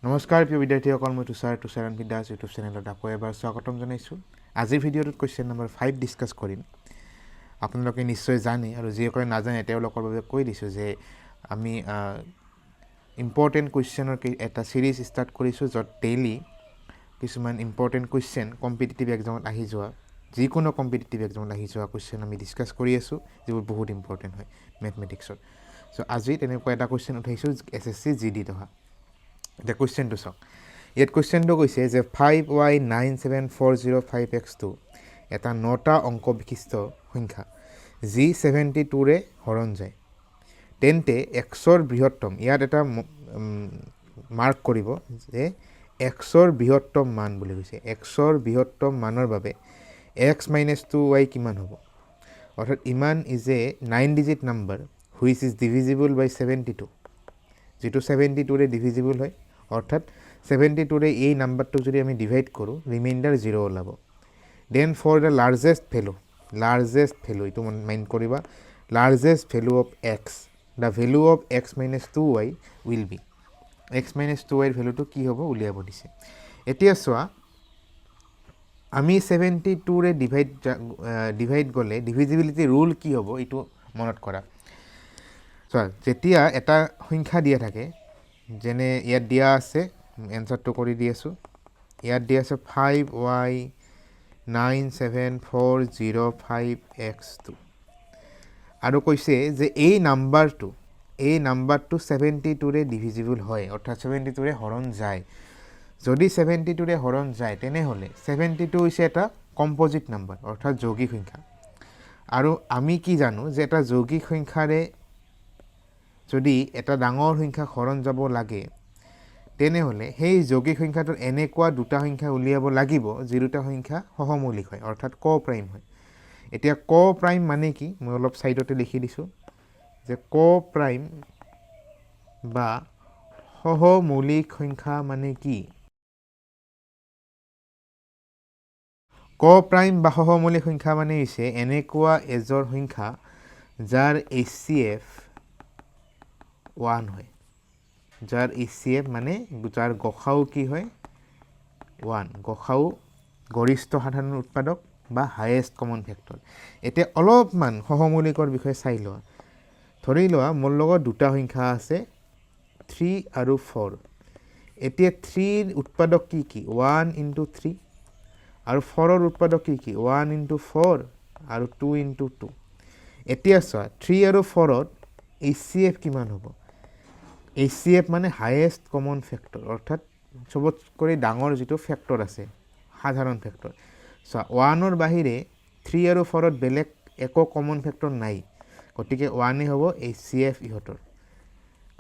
নমস্কাৰ প্ৰিয় বিদ্যাৰ্থীসকল, মই তুষাৰ ৰানভীৰ ইউটিউব চেনেলত আকৌ এবাৰ স্বাগতম জনাইছোঁ। আজিৰ ভিডিঅ'টোত কুৱেশ্যন নম্বৰ 5 ডিছকাছ কৰিম। আপোনালোকে নিশ্চয় জানে, আৰু যিসকলে নাজানে তেওঁলোকৰ বাবে কৈ দিছোঁ যে আমি ইম্পৰ্টেণ্ট কুৱেশ্যনৰ এটা ছিৰিজ ষ্টাৰ্ট কৰিছোঁ, য'ত ডেইলি কিছুমান ইম্পৰ্টেণ্ট কুৱেশ্যন কম্পিটিটিভ এক্সামত আহি যোৱা, যিকোনো কম্পিটিটিভ এক্সামত আহি যোৱা কুৱেশ্যন আমি ডিছকাছ কৰি আছোঁ, যিবোৰ বহুত ইম্পৰ্টেণ্ট হয় মেথমেটিক্সত। চ' আজি তেনেকুৱা এটা কুৱেশ্যন উঠাইছোঁ SSC GDত অহা। এতিয়া কুৱেশ্যনটো চাওক। ইয়াত কুৱেশ্যনটো কৈছে যে 5y97405x2 এটা 9টা অংক বিশিষ্ট সংখ্যা যি 72ৰে হৰণ যায়, তেন্তে এক্সৰ বৃহত্তম, ইয়াত এটা মাৰ্ক কৰিব যে এক্সৰ বৃহত্তম মান বুলি কৈছে। এক্সৰ বৃহত্তম মানৰ বাবে x - 2y কিমান হ'ব? অৰ্থাৎ ইমান is a 9 digit number which is divisible by 72, যিটো 72ৰে ডিভিজিবল হয়। অৰ্থাৎ 72ৰে এই নাম্বাৰটোক যদি আমি ডিভাইড কৰোঁ, ৰিমাইণ্ডাৰ 0 ওলাব। Then for the largest value এইটো মাইণ্ড কৰিবা, largest value of X, the value of x - 2y will be, x - 2yৰ ভেলুটো কি হ'ব উলিয়াব দিছে। এতিয়া চোৱা, আমি 72ৰে ডিভাইড গ'লে ডিভিজিবিলিটি ৰুল কি হ'ব এইটো মনত কৰা। চোৱা, যেতিয়া এটা সংখ্যা দিয়া থাকে, যেনে ইয়াত দিয়া আছে, এনচাৰটো কৰি দি আছোঁ। ইয়াত দিয়া আছে 5y97405x2, আৰু কৈছে যে এই নাম্বাৰটো 72ৰে ডিভিজিবল হয়, অৰ্থাৎ 72ৰে হৰণ যায়। যদি 72ৰে হৰণ যায়, তেনেহ'লে 72 হৈছে এটা কম্পজিট নাম্বাৰ, অৰ্থাৎ যৌগিক সংখ্যা। আৰু আমি কি জানো যে এটা যৌগিক সংখ্যাৰে যদি এটা ডাঙৰ সংখ্যা হৰণ যাব লাগে, তেনেহ'লে সেই যৌগিক সংখ্যাটোৰ এনেকুৱা দুটা সংখ্যা উলিয়াব লাগিব যি দুটা সংখ্যা সহমৌলিক হয়, অৰ্থাৎ ক প্ৰাইম হয়। এতিয়া ক প্ৰাইম মানে কি, মই অলপ ছাইডতে লিখি দিছোঁ যে ক প্ৰাইম বা সহমৌলিক সংখ্যা মানে কি? ক প্ৰাইম বা সহমৌলিক সংখ্যা মানে হৈছে এনেকুৱা এজৰ সংখ্যা যাৰ HCF 1 হয়, যাৰ HCF মানে যাৰ গসাউ কি হয় 1, গসাউ গৰিষ্ঠ সাধাৰণ উৎপাদক বা হায়েষ্ট কমন ফেক্টৰ। এতিয়া অলপমান সহমৌলিকৰ বিষয়ে চাই লোৱা। ধৰি লোৱা মোৰ লগত দুটা সংখ্যা আছে 3 আৰু 4। এতিয়া 3ৰ উৎপাদক কি কি? 1 × 3, আৰু 4ৰ উৎপাদক কি কি? 1 × 4 আৰু 2 × 2। এতিয়া চোৱা, 3 আৰু 4ত HCF কিমান হ'ব? HCF মানে হায়েষ্ট কমন ফেক্টৰ, অৰ্থাৎ চবতকৈ ডাঙৰ যিটো ফেক্টৰ আছে, সাধাৰণ ফেক্টৰ। চোৱা, 1ৰ বাহিৰে 3 আৰু 4ত বেলেগ একো কমন ফেক্টৰ নাই, গতিকে 1 হ'ব HCF ইহঁতৰ।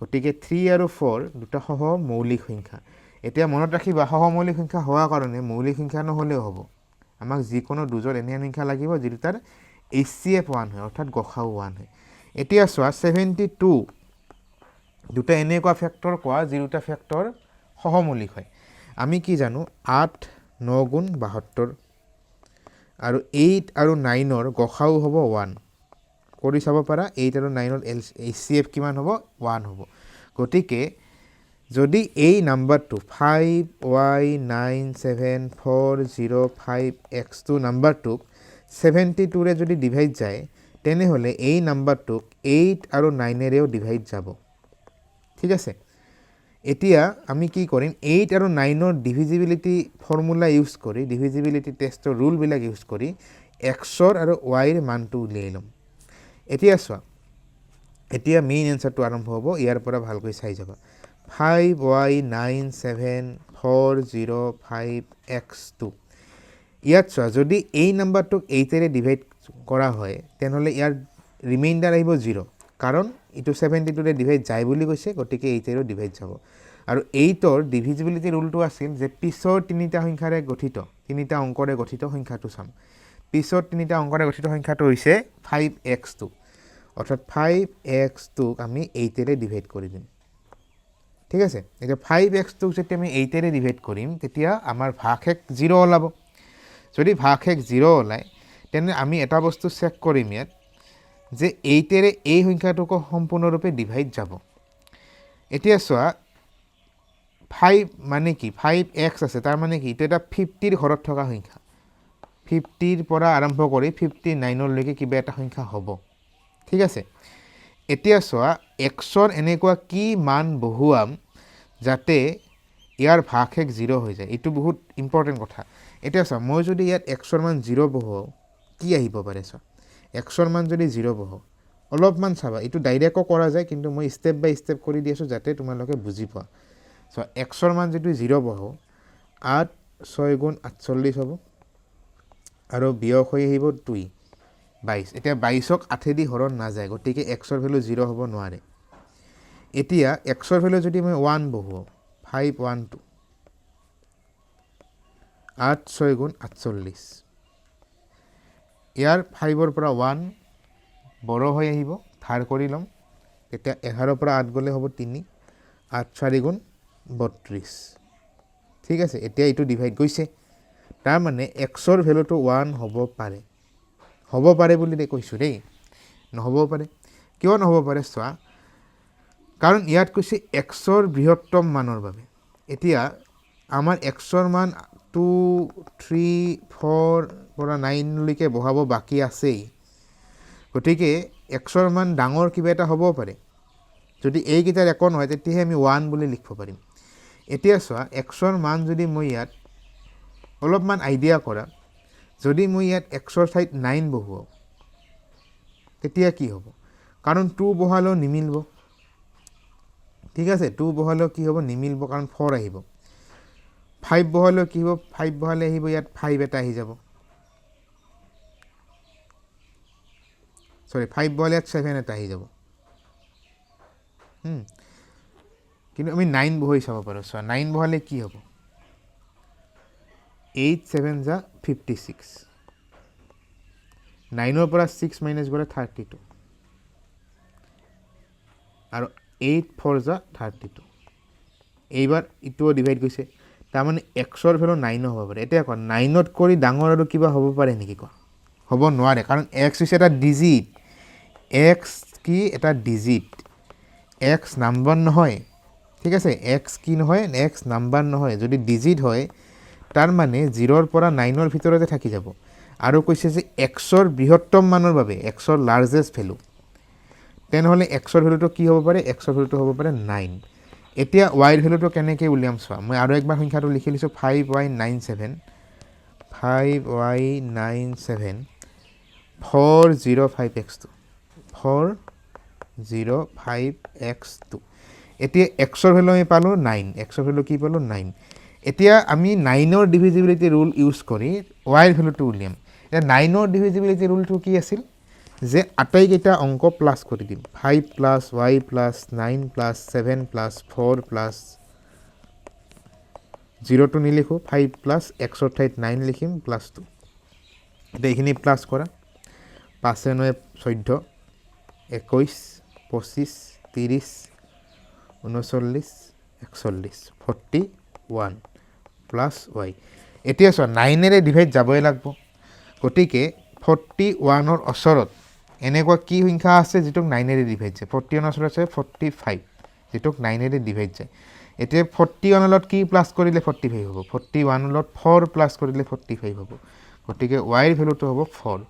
গতিকে 3 আৰু 4 দুটা সহমৌলিক সংখ্যা। এতিয়া মনত ৰাখিবা, সহমৌলিক সংখ্যা হোৱাৰ কাৰণে মৌলিক সংখ্যা নহ'লেও হ'ব, আমাক যিকোনো দুজৰ এনে সংখ্যা লাগিব যি দুটাৰ HCF 1 হয়, অৰ্থাৎ গসাউ 1 হয়। এতিয়া চোৱা, 72 দুটা এনেকুৱা ফেক্টৰ কোৱা যি দুটা ফেক্টৰ সহমৌলিক হয়। আমি কি জানো, 8 × 9 = 72, আৰু 8 আৰু 9ৰ গসাউ হ'ব 1। কৰি চাব পাৰা, 8 আৰু 9ৰ HCF কিমান হ'ব? 1 হ'ব। গতিকে যদি এই নাম্বাৰটো 5y97405x2 নাম্বাৰটোক 72ৰে যদি ডিভাইড যায়, তেনেহ'লে এই নাম্বাৰটোক 8 আৰু 9ৰেও ডিভাইড যাব। ঠিক আছে। এতিয়া আমি কি কৰিম, 8 আৰু 9ৰ ডিভিজিবিলিটি ফৰ্মুলা ইউজ কৰি, ডিভিজিবিলিটি টেষ্টৰ ৰুলবিলাক ইউজ কৰি এক্সৰ আৰু ৱাইৰ মানটো উলিয়াই ল'ম। এতিয়া চোৱা, এতিয়া মেইন এনচাৰটো আৰম্ভ হ'ব, ইয়াৰ পৰা ভালকৈ চাই যাবা। 5y97405x2, ইয়াত চোৱা, যদি এই নাম্বাৰটোক 8ৰে ডিভাইড কৰা হয়, তেনেহ'লে ইয়াৰ ৰিমাইণ্ডাৰ আহিব 0, কাৰণ এইটো 72ৰে ডিভাইড যায় বুলি কৈছে, গতিকে 8ৰেও ডিভাইড যাব। আৰু 8ৰ ডিভিজিবিলিটি ৰুলটো আছিল যে পিছৰ তিনিটা সংখ্যাৰে গঠিত, তিনিটা অংকৰে গঠিত সংখ্যাটো চাম। পিছৰ তিনিটা অংকৰে গঠিত সংখ্যাটো হৈছে 5x2, অৰ্থাৎ 5x2ক আমি 8ৰে ডিভাইড কৰি দিম। ঠিক আছে। এতিয়া 5x2ক যেতিয়া আমি 8ৰে ডিভাইড কৰিম, তেতিয়া আমাৰ ভাগশেষ 0 ওলাব। যদি ভাগশেষ 0 ওলায়, তেনে আমি এটা বস্তু চেক কৰিম ইয়াত, যে 8ৰে এই সংখ্যাটোকো সম্পূৰ্ণৰূপে ডিভাইড যাব। এতিয়া চোৱা, 5 মানে কি 5x আছে তাৰ মানে কি এটা 50 ৰ ঘৰত থকা সংখ্যা 50 ৰ পৰা আৰম্ভ কৰি 59 লৈকে কিবা এটা সংখ্যা হ'ব ঠিক আছে এতিয়া চোৱা x ৰ এনেকুৱা কি মান বহুৱাম যাতে ইয়াৰ ভাগশেষ 0 হৈ যায় এটো বহুত ইম্পৰ্টেন্ট কথা এতিয়া চোৱা মই যদি ইয়াত x ৰ মান 0 বহুৱাও কি আহিব পাৰে চোৱা x ৰ মান যদি 0 বহুৱাও অলপমান চাবা এটো ডাইৰেক্টও কৰা যায় কিন্তু মই স্টেপ বাই স্টেপ কৰি দি আছো যাতে তোমালোকে বুজি পোৱা সো x ৰ মান যদি 0 বহাও 8 6 গুণ 48 হ'ব আৰু বিয়োগ হৈ আহিব 2 22 এতিয়া 22ক 8 দি হৰণ নাযায় গতিকে x ৰ ভ্যালু 0 হ'ব নোৱাৰে এতিয়া x ৰ ভ্যালু যদি মই 1 বহুৱাও 512 8 6 গুণ 48 ইয়াৰ 5 ৰ পৰা 1 বড় হৈ আহিব ধাৰ কৰি লম এতিয়া 11 ৰ পৰা 8 গলে হ'ব 3 8 4 গুণ 32 ঠিক আছে এতিয়া এটো ডিভাইড গৈছে তাৰ মানে x ৰ ভ্যালুটো 1 হ'ব পাৰে বুলি দে কৈছো দেই নহব পাৰে কিয় নহব পাৰে চোৱা কাৰণ ইয়াত কৈছে x ৰ বৃহত্তম মানৰ বাবে এতিয়া আমাৰ x ৰ মান 2 3 4 পৰা 9 লৈকে বহাব বাকি আছে গতিকে x ৰ মান ডাঙৰ কিবা এটা হ'ব পাৰে যদি এই কিটাৰ একো নহয় তেতিয়া আমি 1 বুলি লিখিব পাৰিম এতিয়া চোৱা x ৰ মান যদি মই ইয়াত অলপমান আইডিয়া কৰা যদি মই ইয়াত x ৰ ঠাইত 9 বহুৱাও তেতিয়া কি হ'ব কাৰণ 2 বহালেও নিমিলব ঠিক আছে 2 বহালেও কি হ'ব নিমিলব কাৰণ 4 আহিব 5 বহালেও কি হ'ব 5 বহালে আহিব ইয়াত 5 এটা আহি যাব সরি 5 বহালে ইয়াত 7 এটা আহি যাব কিন্তু আমি 9 বহাই চাব পাৰো সো 9 বহালে কি হ'ব 8 7 যা 56 9 ৰ পৰা 6 মাইনাস গলে 32 আৰু 8 4 যা 32 এইবাৰ ইটো ডিভাইড গৈছে তাৰ মানে x ৰ ভ্যালু 9 হ'ব পাৰে এতিয়া কোৱা 9 ত কৰি ডাঙৰ আৰু কিবা হ'ব পাৰে নেকি কোৱা হ'ব নোৱাৰে কাৰণ x হৈছে এটা ডিজিট x কি এটা ডিজিট x নাম্বাৰ নহয় ঠিক আছে x কি নহয় x নাম্বাৰ নহয় যদি ডিজিট হয় তাৰ মানে 0 ৰ পৰা 9 ৰ ভিতৰতে থাকি যাব আৰু কৈছে যে x ৰ বৃহত্তম মানৰ বাবে x ৰ লাৰ্জেষ্ট ভ্যালু তেনেহলে x ৰ ভ্যালুটো কি হ'ব পাৰে x ৰ ভ্যালুটো হ'ব পাৰে 9 এতিয়া y ৰ ভ্যালুটো কেনেকৈ উলিয়াম চোৱা মই আৰু একবাৰ সংখ্যাটো লিখি লিছো 5y97 405x2 405x2 এতিয়া x ৰ ভ্যালু আমি পালো 9 x ৰ ভ্যালু কি পালো 9 এতিয়া আমি 9 ৰ ডিভিজিবিলিটি ৰুল ইউজ কৰি y ৰ ভ্যালুটো উলিয়াম এটা 9 ৰ ডিভিজিবিলিটি ৰুলটো কি আছিল যে আটাইকেইটা অংক প্লাস কৰি দিম 5 plus y plus 9 plus 7 plus 4 plus 0 টো নিলিখো 5 প্লাস x ৰ ঠাইত 9 লিখিম প্লাস 2 এটা এখিনি প্লাস কৰা 5 9 14 21 25 30 39 41 41 প্লাস y এতিয়া চোৱা 9 এৰে ডিভাইড যাবই লাগব গতিকে 41 ৰ অচৰত এনেকুৱা কি সংখ্যা আছে যেটোক 9 এৰে ডিভাইড যায় 41 ৰ অচৰত আছে 45 যেটোক 9 এৰে ডিভাইড যায় এতিয়া 41 লত কি প্লাস কৰিলে 45 হ'ব 41 লত 4 প্লাস কৰিলে 45 হ'ব গতিকে y ৰ ভ্যালুটো হ'ব 4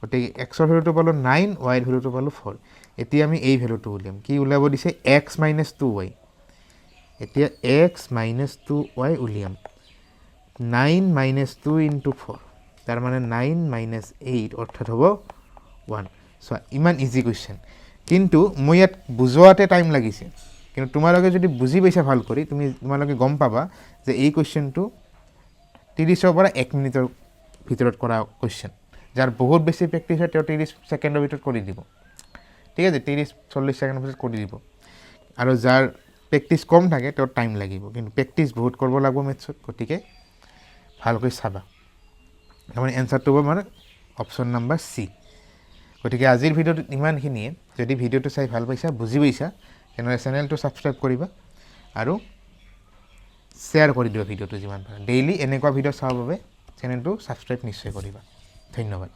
গতিকে x ৰ ভ্যালুটো পালো 9 y ৰ ভ্যালুটো পালো 4 এতিয়া আমি এই ভ্যালুটো উলিয়াম কি উলাব দিছে x - 2y এতিয়া x - 2y উলিয়াম 9 - 2 * 4 তাৰ মানে 9 - 8 অৰ্থাৎ হ'ব 1 সো ইমান ইজি কোৱেশ্চন কিন্তু মই ইয়াত বুজোৱাতে টাইম লাগিছে কিন্তু তোমালোকে যদি বুজি পাইছা ভাল কৰি তোমালোকে গম পাবা যে এই কোৱেশ্চনটো 30 ৰ পৰা 1 মিনিটৰ ভিতৰত কৰা কোৱেশ্চন যাৰ বহুত বেছি প্ৰেক্টিস হয় তেওঁ 30 সেকেন্ডৰ ভিতৰত কৰি দিব ঠিক আছে 30 40 সেকেন্ডৰ ভিতৰত কৰি দিব আৰু যাৰ প্ৰেক্টিস কম থাকে তেওঁৰ টাইম লাগিব কিন্তু প্ৰেক্টিস বহুত কৰিব লাগিব মেথছত গতিকে ভালকৈ চাবা আমাৰ এনসাৰটো হ'ব মানে অপচন নাম্বাৰ সি গতিকে আজিৰ ভিডিওটো ইমানখিনিয়ে যদি ভিডিওটো চাই ভাল পাইছা বুজি পাইছা তেনহলে চেনেলটো সাবস্ক্ৰাইব কৰিবা আৰু শেয়াৰ কৰি দিবা ভিডিওটো যিমান পাৰা ডেইলি এনেকুৱা ভিডিও চাবৰ বাবে চেনেলটো সাবস্ক্ৰাইব নিশ্চয় কৰিবা ধন্যবাদ